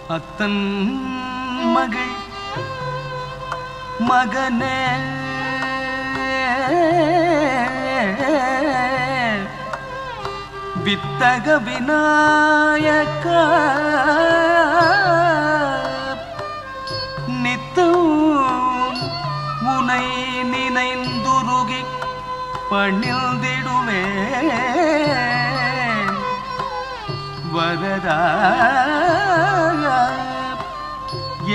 அத்தன் மகள் மகனே வித்தக விநாயக நித்தம் உனை நினைந்துருகி பணிந்திடுவே வரதா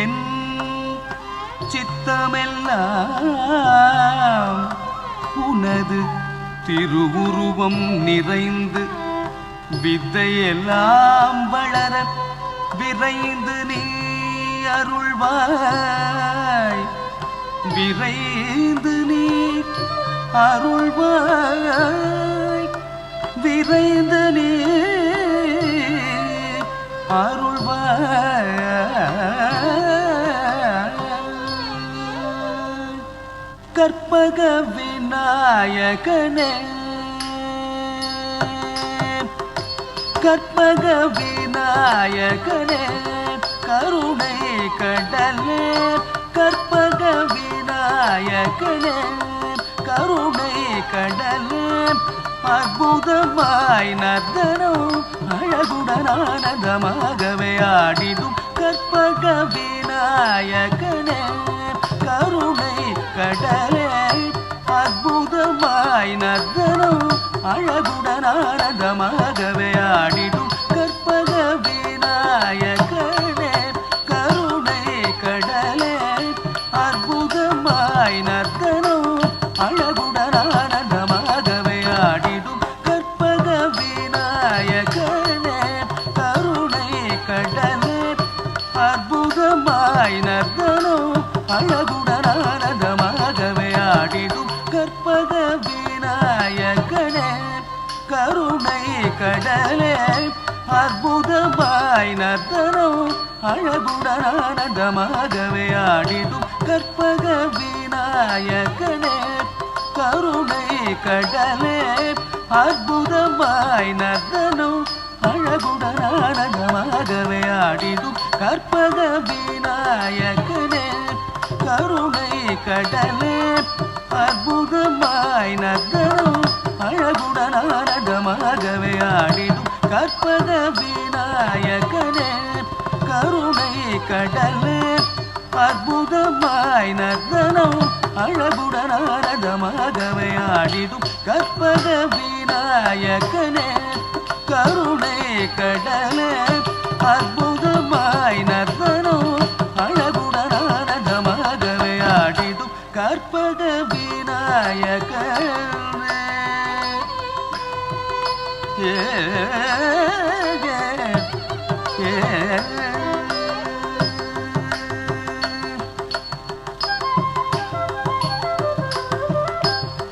என் சித்தமெல்லாம் உனது திருவுருவம் நிறைந்து வித்தையெல்லாம் வளர விரைந்து நீ அருள்வாய் விரைந்து நீ அருள்வாய் விரைந்து நீ அருள்வாய் கற்பக விநாயகனே கற்பக விநாயகனே கருணை கடலே கற்பக விநாயகனே கருணை கடலே அற்புதமாய் நர்த்தனம் அழகுடன் ஆனந்தமாகவே ஆடிடும் கற்பக விநாயகனே கருணை கடலே அற்புதமாய் நர்த்தனம் அழகுடன் ஆனந்தமாகவே ஆடிடும் கற்பக விநாயகனே கருணை கடலே அற்புதமாய் நர்த்தனம் அழகுடன் ஆனந்தமாகவே ஆடிடும் கற்பக விநாயகனே கருணை கடலே அற்புதமாய் நர்த்தனம் அழகுடன் ஆனந்தமாகவே ஆடிடும் கற்பக விநாயகனே கருணை கடலே அற்புதமாய் நர்த்தனம் அழகுடன் ஆனந்தமாகவே ஆடிடும் கற்பக விநாயகனே கருணை கடலே அற்புதமாய் நர்த்தனம் அழகுடன் ஆனந்தமாகவே ஆடிடும் கற்பக விநாயகனே கருணை கடலே அற்புதமாய் நர்த்தனம் அழகுடன் ஆனந்தமாகவே ஆடிடும் கற்பக விநாயகனே கருணை கடலே அற்புதமாய் நர்த்தனம் அழகுடன் ஆனந்தமாகவே ஆடிடும் கற்பக விநாயகனே கருணை கடலே அற்புதமாய் நர்த்தனம் அழகுடன் ஆனந்தமாகவே ஆடிடும் கற்பக விநாயகனே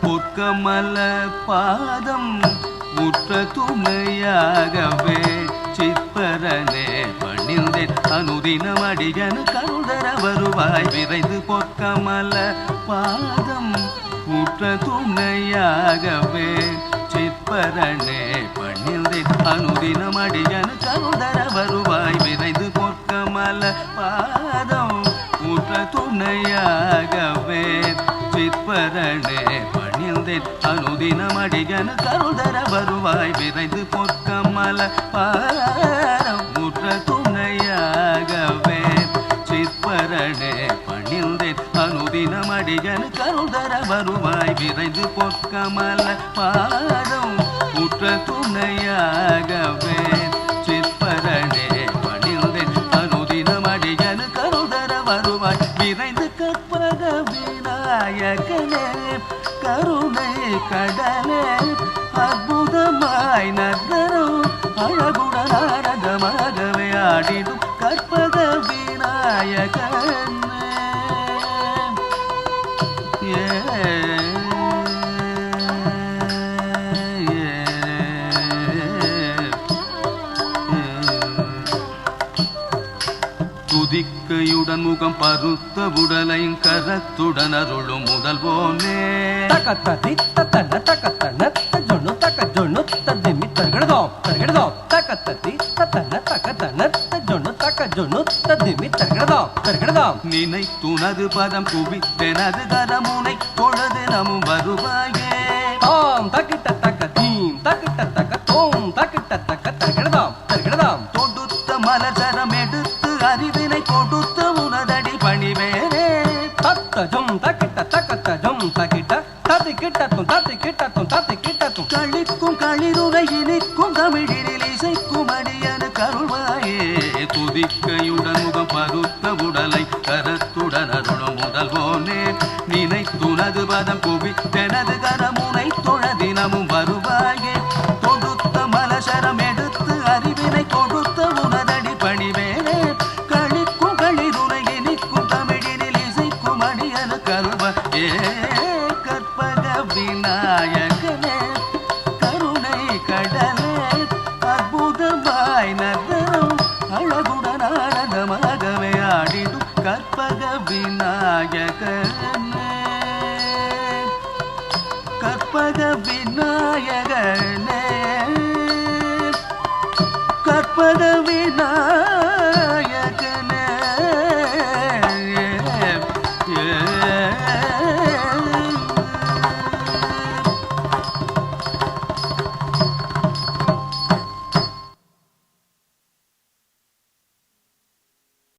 பொற்கமல பாதம் முற்ற துணையாகவே சிற்பரனே பணிந்தேன் அனுதினம் அடியனு கருதர வருவாய் விரைந்து பொற்கமல பாதம் முற்ற துணையாகவே சிற்பரனே பணிந்தேன் அனுதினம் அடியனு கருதர வருவாய் விரைந்து பொற்கமல பாதம் முற்ற துணையாகவே சிற்பரனே பணிந்தேன் அனுதினம் அடியனு கருதர வருவாய் விரைந்து பொற்கமல பாதம் முற்ற துணையாகவே சிற்பரனே பணிந்தேன் அனுதினம் அடியனு கருதர வருவாய் விரைந்து பொற்கமல பாதம் முற்ற துணையாகவே சிற்பரனே பணிந்தேன் அனுதினம் அடியனு கருதர வருவாய் விரைந்து கற்பக விநாயகனே கருணை கடலே அற்புதமாய் நர்த்தனம் அழகுடன் ஆனந்தமாகவே ஆடிடும் கற்பக விநாயகனே துதிக்கையுடன் முகம் பருத்த உடலையும் கரத்துடன் அருளும் முதல்வோனே தக்கத்தி தத்தன தக்கத்தன தஜொன்னு தக்கஜொன்னு தஜிமி தர்கடதோ தர்கடதோ தக்கத்தி தத்தன தக்கத்தன தஜொன்னு தக்க தக்க ஜொன்னு ததிமி தர்கடதாம் தர்கடதாம் நினைத்துனது பதம் குவித்தெனது கரமுனை தொழுது நமும் வருவாயே தாம் தக்கிட்ட தக்க தீம் தக்கிட்ட தக்க தோம் தக்கிட்ட தக்க தர்கடதாம் தர்கடதாம் தொடுத்த மலர்சரம் எடுத்து அறிவினை கொடுத்த உனதடி பணிவேனே தத்த ஜம் தக்கிட்ட தக்கத்த ஜம் தக்கிட்ட தத்தி கிட்டத்தும் தத்தி கிட்டத்தும் தத்தி கிட்டத்தும் களிக்கும் களிருரை இனிக்கும் தமிழினில் இசைக்கும் அடியனு கருள்வாயே துதிக்கையுடன் முகம் பருத்த உடலை கரத்துடன் அருளும் முதல்வோனே நினைத்துனது பதம் குவித்தெனது கரமுனை தொழ தினமும் வருவாயே தொடுத்த மலசரம் எடுத்து அறிவினை கொடுத்த உனதடி பணிவேனே களிக்கும் களிருரை இனிக்கும் தமிழினில் இசைக்கும் அடியனு கருள்வாயே கற்பக விநாயகனே கருணை கடலே அற்புதமாய் நகரும் அழகுடன் ஆனந்தமாகவே ஆடிடும் கற்பக விநாயகனே கற்பக விநாயகனே கற்பக விநாயகனே